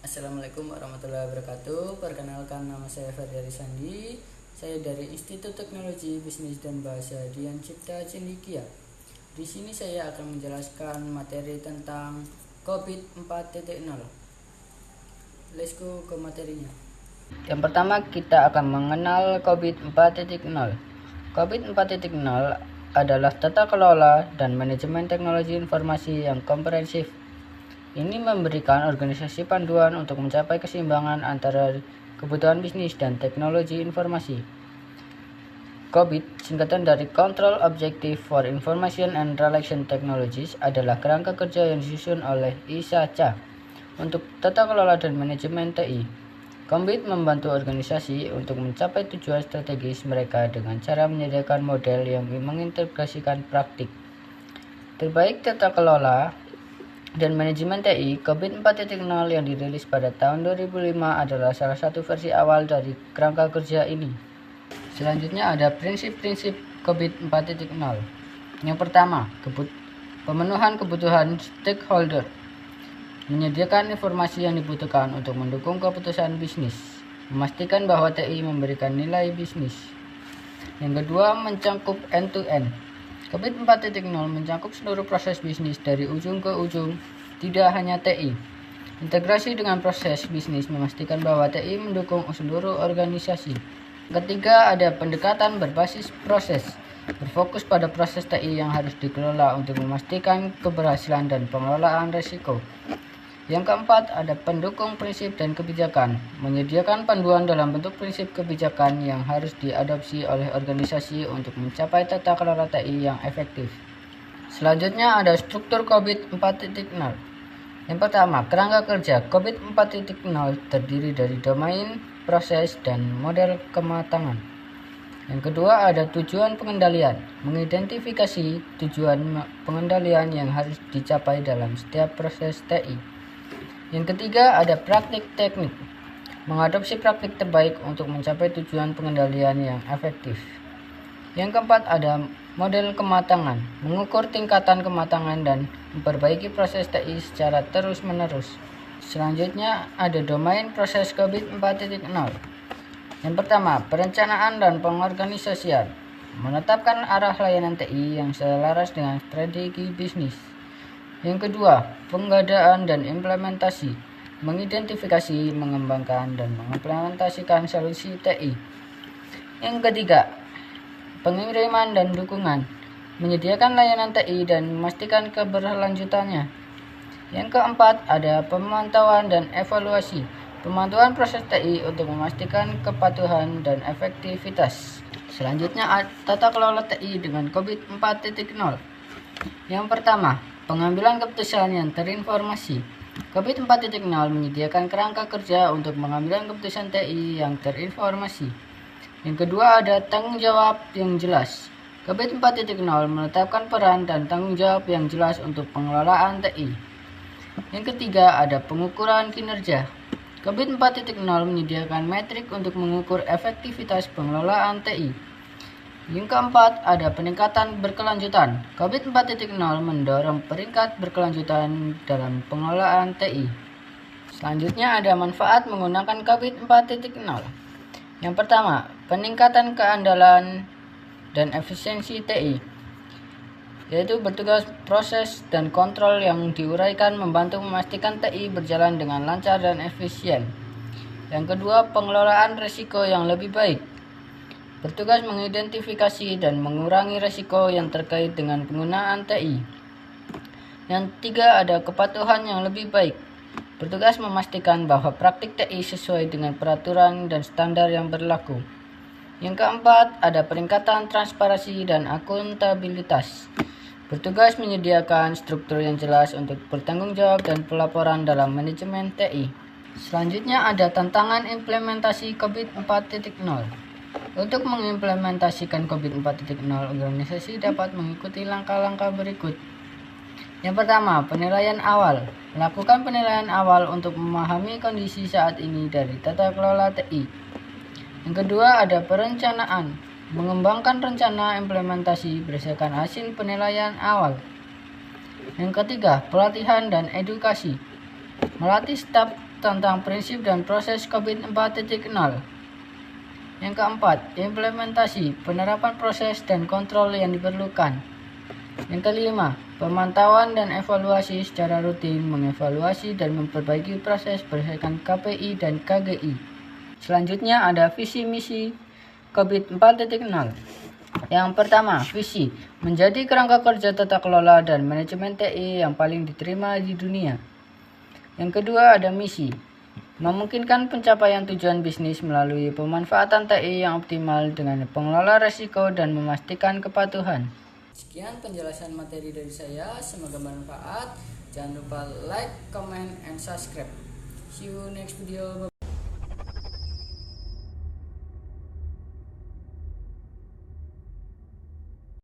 Assalamualaikum warahmatullahi wabarakatuh. Perkenalkan, nama saya Ferdiari Sandi. Saya dari Institut Teknologi Bisnis dan Bahasa Dian Cipta Cendekia. Di sini saya akan menjelaskan materi tentang COVID 4.0. Let's go ke materinya. Yang pertama, kita akan mengenal COVID 4.0. COVID 4.0 adalah tata kelola dan manajemen teknologi informasi yang komprehensif. Ini memberikan organisasi panduan untuk mencapai keseimbangan antara kebutuhan bisnis dan teknologi informasi. COVID, singkatan dari Control Objective for Information and Relation Technologies, adalah kerangka kerja yang disusun oleh ISACA untuk tata kelola dan manajemen TI. COVID membantu organisasi untuk mencapai tujuan strategis mereka dengan cara menyediakan model yang mengintegrasikan praktik terbaik tata kelola dan manajemen TI. COVID 4.0 yang dirilis pada tahun 2005 adalah salah satu versi awal dari kerangka kerja ini. Selanjutnya ada prinsip-prinsip COVID 4.0. Yang pertama, pemenuhan kebutuhan stakeholder. Menyediakan informasi yang dibutuhkan untuk mendukung keputusan bisnis. Memastikan bahwa TI memberikan nilai bisnis. Yang kedua, mencakup end-to-end. COVID 4.0 mencakup seluruh proses bisnis dari ujung ke ujung, tidak hanya TI. Integrasi dengan proses bisnis memastikan bahwa TI mendukung seluruh organisasi. Ketiga, ada pendekatan berbasis proses, berfokus pada proses TI yang harus dikelola untuk memastikan keberhasilan dan pengelolaan risiko. Yang keempat, ada pendukung prinsip dan kebijakan, menyediakan panduan dalam bentuk prinsip kebijakan yang harus diadopsi oleh organisasi untuk mencapai tata kelola TI yang efektif. Selanjutnya ada struktur COVID 4.0. Yang pertama, kerangka kerja. COVID 4.0 terdiri dari domain, proses, dan model kematangan. Yang kedua, ada tujuan pengendalian, mengidentifikasi tujuan pengendalian yang harus dicapai dalam setiap proses TI. Yang ketiga, ada praktik teknik, mengadopsi praktik terbaik untuk mencapai tujuan pengendalian yang efektif. Yang keempat, ada model kematangan, mengukur tingkatan kematangan dan memperbaiki proses TI secara terus-menerus. Selanjutnya, ada domain proses COVID 4.0. Yang pertama, perencanaan dan pengorganisasian, menetapkan arah layanan TI yang selaras dengan strategi bisnis. Yang kedua, pengadaan dan implementasi, mengidentifikasi, mengembangkan, dan mengimplementasikan solusi TI. Yang ketiga, pengiriman dan dukungan, menyediakan layanan TI dan memastikan keberlanjutannya. Yang keempat, ada pemantauan dan evaluasi, pemantauan proses TI untuk memastikan kepatuhan dan efektivitas. Selanjutnya, tata kelola TI dengan COVID 4.0. Yang pertama, pengambilan keputusan yang terinformasi. COVID 4.0 menyediakan kerangka kerja untuk pengambilan keputusan TI yang terinformasi. Yang kedua, ada tanggung jawab yang jelas. COVID 4.0 menetapkan peran dan tanggung jawab yang jelas untuk pengelolaan TI. Yang ketiga, ada pengukuran kinerja. COVID 4.0 menyediakan metrik untuk mengukur efektivitas pengelolaan TI. Yang keempat, ada peningkatan berkelanjutan. COVID 4.0 mendorong peringkat berkelanjutan dalam pengelolaan TI. Selanjutnya ada manfaat menggunakan COVID 4.0. Yang pertama, peningkatan keandalan dan efisiensi TI, yaitu bertugas proses dan kontrol yang diuraikan membantu memastikan TI berjalan dengan lancar dan efisien. Yang kedua, pengelolaan risiko yang lebih baik, bertugas mengidentifikasi dan mengurangi risiko yang terkait dengan penggunaan TI. Yang tiga, ada kepatuhan yang lebih baik, bertugas memastikan bahwa praktik TI sesuai dengan peraturan dan standar yang berlaku. Yang keempat, ada peningkatan transparansi dan akuntabilitas, bertugas menyediakan struktur yang jelas untuk bertanggung jawab dan pelaporan dalam manajemen TI. Selanjutnya ada tantangan implementasi COVID 4.0. Untuk mengimplementasikan COVID 4.0, organisasi dapat mengikuti langkah-langkah berikut. Yang pertama, penilaian awal. Lakukan penilaian awal untuk memahami kondisi saat ini dari tata kelola TI. Yang kedua, ada perencanaan. Mengembangkan rencana implementasi berdasarkan hasil penilaian awal. Yang ketiga, pelatihan dan edukasi. Melatih staf tentang prinsip dan proses COVID 4.0. Yang keempat, implementasi, penerapan proses dan kontrol yang diperlukan. Yang kelima, pemantauan dan evaluasi secara rutin, mengevaluasi dan memperbaiki proses berdasarkan KPI dan KGI. Selanjutnya ada visi misi COVID 4.0. Yang pertama, visi, menjadi kerangka kerja tata kelola dan manajemen TI yang paling diterima di dunia. Yang kedua ada misi, memungkinkan pencapaian tujuan bisnis melalui pemanfaatan TI yang optimal dengan pengelola resiko dan memastikan kepatuhan. Sekian penjelasan materi dari saya, semoga bermanfaat. Jangan lupa like, comment, and subscribe. See you next video.